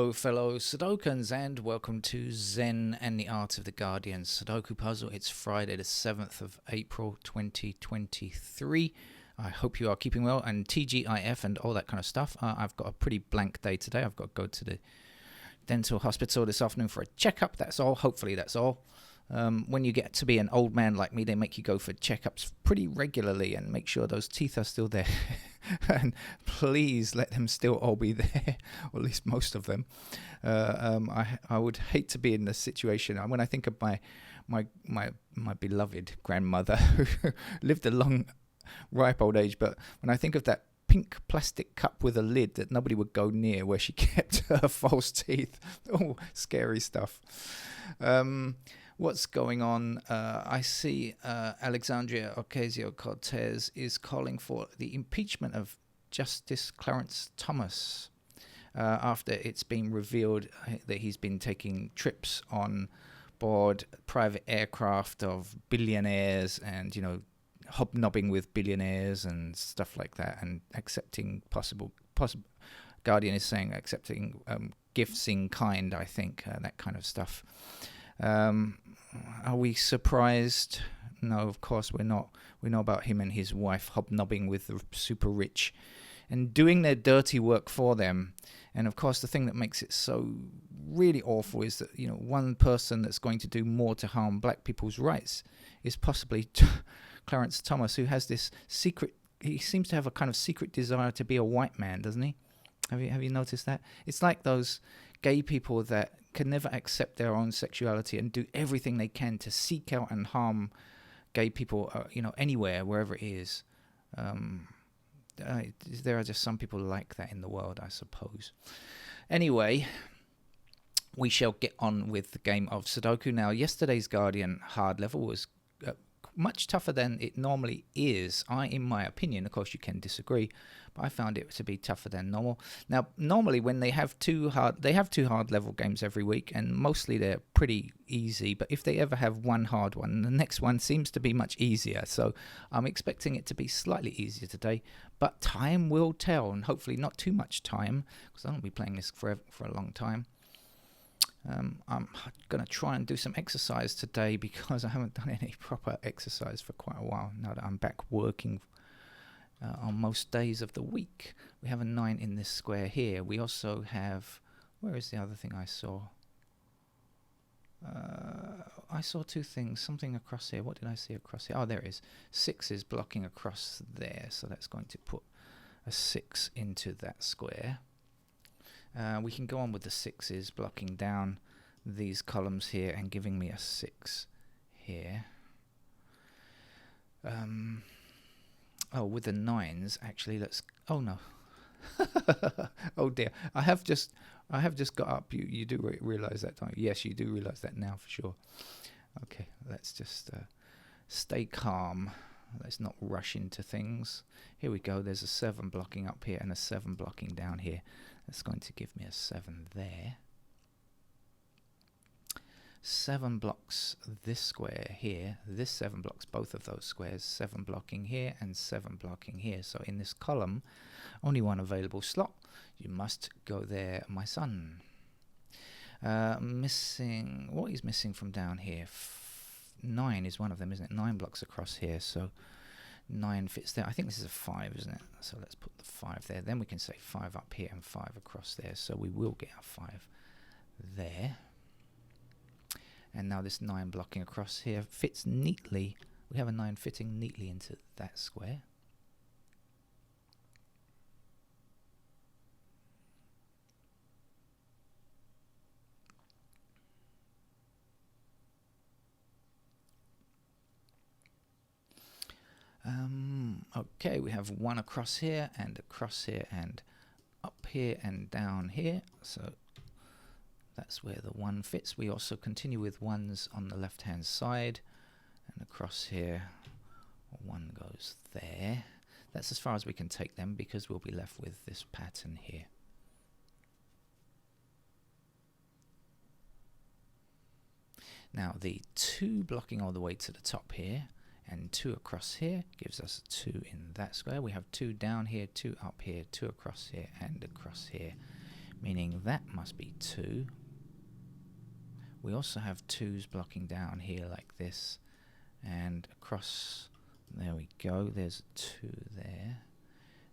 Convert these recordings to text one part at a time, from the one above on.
Hello, fellow Sudokans, and welcome to Zen and the Art of the Guardian Sudoku Puzzle. It's Friday the 7th of April 2023. I hope you are keeping well, and TGIF and all that kind of stuff. I've got a pretty blank day today. I've got to go to the dental hospital this afternoon for a checkup. That's all. Hopefully that's all. When you get to be an old man like me, they make you go for checkups pretty regularly and make sure those teeth are still there. And please let them still all be there, or at least most of them. I would hate to be in this situation. When I think of my beloved grandmother who lived a long, ripe old age, but when I think of that pink plastic cup with a lid that nobody would go near where she kept her false teeth, oh, scary stuff. What's going on? I see Alexandria Ocasio-Cortez is calling for the impeachment of Justice Clarence Thomas after it's been revealed that he's been taking trips on board private aircraft of billionaires and, you know, hobnobbing with billionaires and stuff like that, and accepting possible Guardian is saying accepting gifts in kind, I think, that kind of stuff. Are we surprised? No, of course we're not. We know about him and his wife hobnobbing with the super rich and doing their dirty work for them. And of course, the thing that makes it so really awful is that, you know, one person that's going to do more to harm black people's rights is possibly Clarence Thomas, who has this secret. He seems to have a kind of secret desire to be a white man, doesn't he? Have you noticed that? It's like those gay people that can never accept their own sexuality and do everything they can to seek out and harm gay people, anywhere, wherever it is. There are just some people like that in the world, I suppose. Anyway, we shall get on with the game of Sudoku. Now, yesterday's Guardian hard level was much tougher than it normally is. In my opinion, of course you can disagree, but I found it to be tougher than normal. Now, normally when they have two hard level games every week, and mostly they're pretty easy, but if they ever have one hard one, the next one seems to be much easier. So I'm expecting it to be slightly easier today, but time will tell, and hopefully not too much time, because I won't be playing this for a long time. I'm going to try and do some exercise today because I haven't done any proper exercise for quite a while now that I'm back working on most days of the week. We have a 9 in this square here. We also have... Where is the other thing I saw? I saw two things. Something across here. What did I see across here? Oh, there it is. 6 is blocking across there, so that's going to put a 6 into that square. We can go on with the 6s blocking down these columns here and giving me a 6 here. With the 9s, actually, let's... Oh, no. Oh, dear. I have just got up. You do realize that, don't you? Yes, you do realize that now for sure. Okay, let's just stay calm. Let's not rush into things. Here we go. There's a 7 blocking up here and a 7 blocking down here. That's going to give me a 7 there. 7 blocks this square here. This 7 blocks both of those squares. 7 blocking here and 7 blocking here. So in this column, only one available slot. You must go there, my son. Missing... What is missing from down here? 9 is one of them, isn't it? 9 blocks across here, so 9 fits there. I think this is a 5, isn't it? So let's put the 5 there. Then we can say 5 up here and 5 across there. So we will get a 5 there. And now this 9 blocking across here fits neatly. We have a 9 fitting neatly into that square. Okay, we have 1 across here and up here and down here. So that's where the 1 fits. We also continue with 1s on the left-hand side. And across here, 1 goes there. That's as far as we can take them because we'll be left with this pattern here. Now the 2 blocking all the way to the top here and 2 across here gives us a 2 in that square. We have 2 down here, 2 up here, 2 across here and across here. meaning that must be 2. We also have 2's blocking down here like this, and across, there we go, there's 2 there.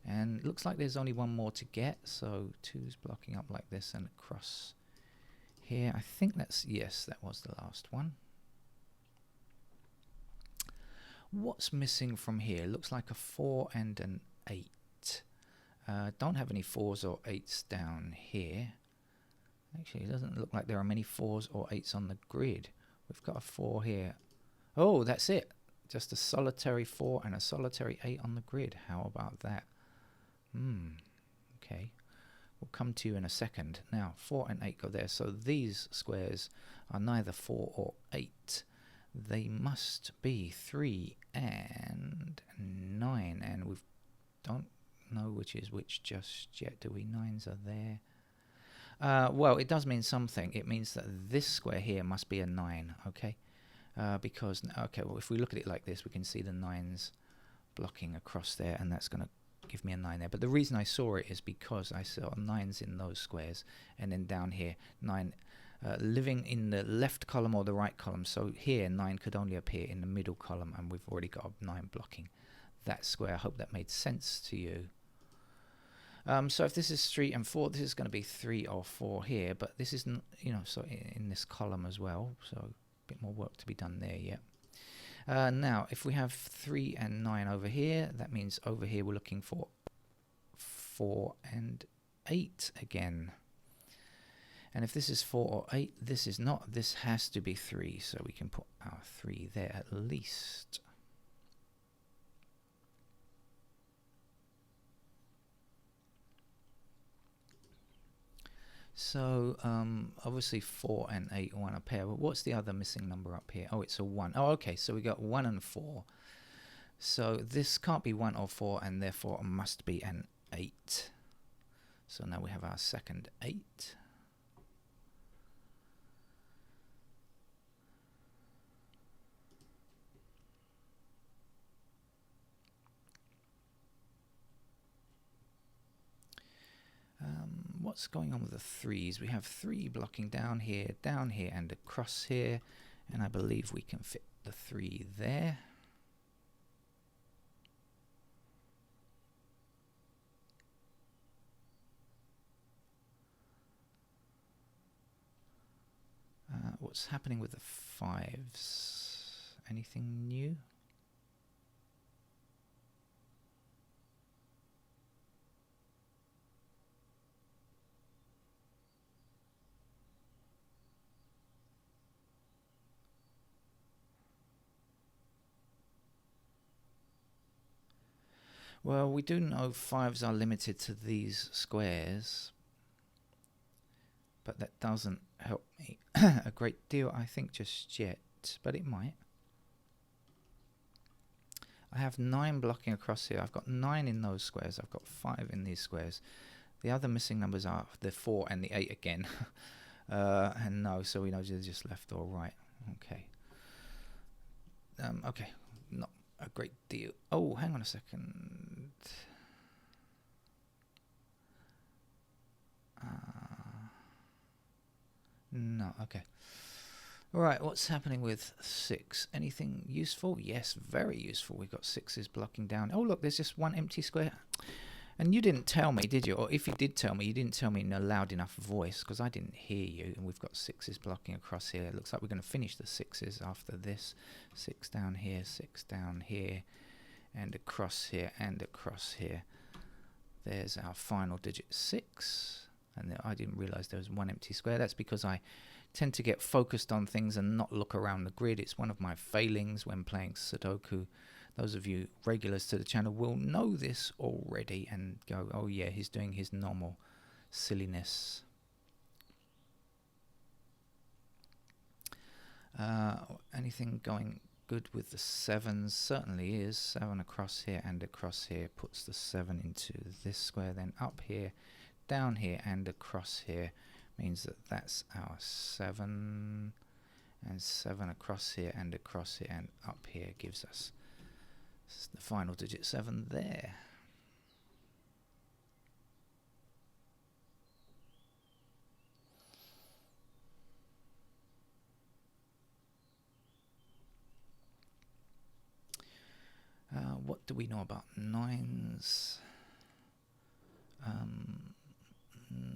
And it looks like there's only one more to get, so 2's blocking up like this and across here. I think that's, yes, that was the last one. What's missing from here? Looks like a 4 and an 8. Don't have any 4's or 8's down here. Actually, it doesn't look like there are many 4's or 8's on the grid. We've got a 4 here. Oh, that's it. Just a solitary 4 and a solitary 8 on the grid. How about that? Okay. We'll come to you in a second. Now, 4 and 8 go there. So these squares are neither 4 or 8. They must be 3 and 9. And we don't know which is which just yet. Do we? 9's are there. Well, it does mean something. It means that this square here must be a 9, okay? Because, okay, well, if we look at it like this, we can see the 9's blocking across there, and that's going to give me a 9 there. But the reason I saw it is because I saw 9's in those squares, and then down here, 9 living in the left column or the right column. So here, 9 could only appear in the middle column, and we've already got a 9 blocking that square. I hope that made sense to you. So if this is 3 and 4, this is going to be 3 or 4 here, but this isn't, you know, so in this column as well, so a bit more work to be done there yet. Now, if we have 3 and 9 over here, that means over here we're looking for 4 and 8 again. And if this is 4 or 8, this is not, this has to be 3, so we can put our 3 there at least. So, obviously 4 and 8 want a pair. But what's the other missing number up here? Oh, it's a 1. Oh, okay, so we got 1 and 4. So this can't be 1 or 4, and therefore it must be an 8. So now we have our second 8. What's going on with the 3's? We have 3 blocking down here, and across here, and I believe we can fit the 3 there. What's happening with the 5's? Anything new? Well, we do know 5's are limited to these squares, but that doesn't help me a great deal, I think, just yet, but it might. I have 9 blocking across here. I've got 9 in those squares. I've got 5 in these squares. The other missing numbers are the 4 and the 8 again. And no, so we know they're just left or right. Okay. Okay, not a great deal. Oh, hang on a second. No, okay. Alright, what's happening with 6? Anything useful? Yes, very useful. We've got 6's blocking down. Oh, look, there's just one empty square. And you didn't tell me, did you? Or if you did tell me, you didn't tell me in a loud enough voice, because I didn't hear you. And we've got 6's blocking across here. It looks like we're going to finish the 6's after this. 6 down here, 6 down here, and across here, and across here. There's our final digit, 6. And I didn't realize there was one empty square. That's because I tend to get focused on things and not look around the grid. It's one of my failings when playing Sudoku. Those of you regulars to the channel will know this already and go, oh yeah, he's doing his normal silliness. Anything going good with the 7s? Certainly is. 7 across here and across here puts the 7 into this square. Then up here, down here and across here means that that's our 7, and 7 across here and up here gives us the final digit 7 there. what do we know about 9s?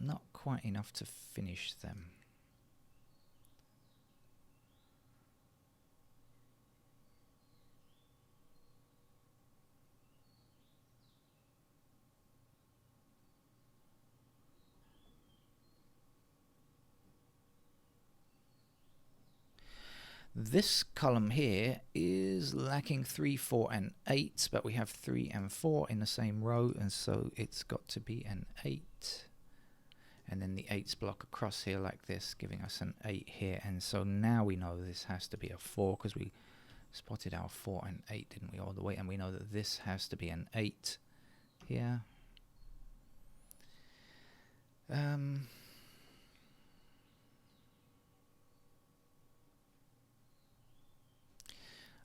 Not quite enough to finish them. This column here is lacking 3, 4 and 8, but we have 3 and 4 in the same row, and so it's got to be an 8. And then the 8's block across here like this, giving us an 8 here. And so now we know this has to be a 4, because we spotted our 4 and 8, didn't we, all the way? And we know that this has to be an 8 here.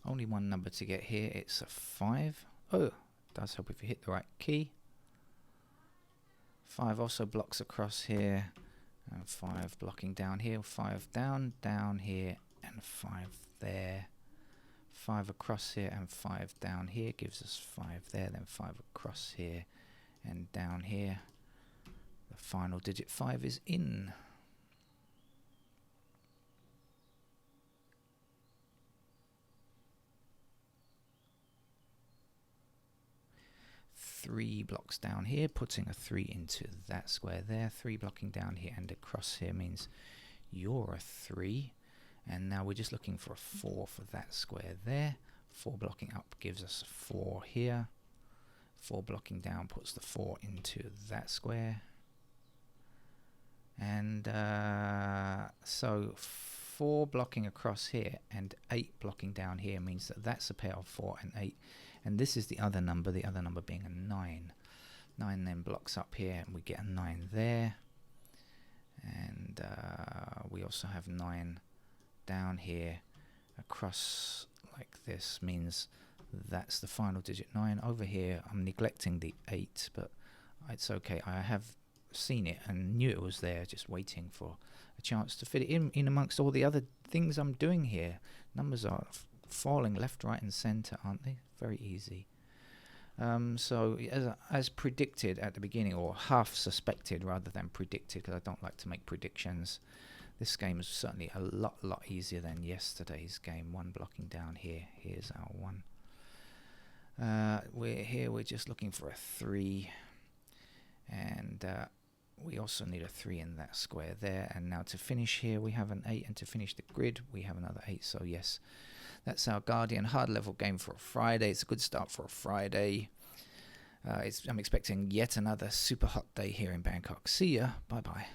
Only one number to get here, it's a 5. Oh, does help if you hit the right key. 5 also blocks across here, and 5 blocking down here, 5 down, down here, and 5 there. 5 across here and 5 down here gives us 5 there, then 5 across here and down here. The final digit 5 is in. Three blocks down here, putting a 3 into that square there. 3 blocking down here and across here means you're a 3. And now we're just looking for a 4 for that square there. 4 blocking up gives us a 4 here. 4 blocking down puts the 4 into that square. And so 4 blocking across here and 8 blocking down here means that that's a pair of 4 and 8. And this is the other number being a 9. 9 then blocks up here, and we get a 9 there. And we also have 9 down here across like this, means that's the final digit 9. Over here, I'm neglecting the 8, but it's okay. I have seen it and knew it was there, just waiting for a chance to fit it in amongst all the other things I'm doing here. Numbers are falling left, right, and center, aren't they? Very easy. So as predicted at the beginning, or half suspected rather than predicted, because I don't like to make predictions, this game is certainly a lot easier than yesterday's game. 1 blocking down here. Here's our 1. We're just looking for a 3, and we also need a 3 in that square there. And now to finish here, we have an 8, and to finish the grid, we have another 8. So yes, that's our Guardian hard level game for a Friday. It's a good start for a Friday. I'm expecting yet another super hot day here in Bangkok. See ya. Bye bye.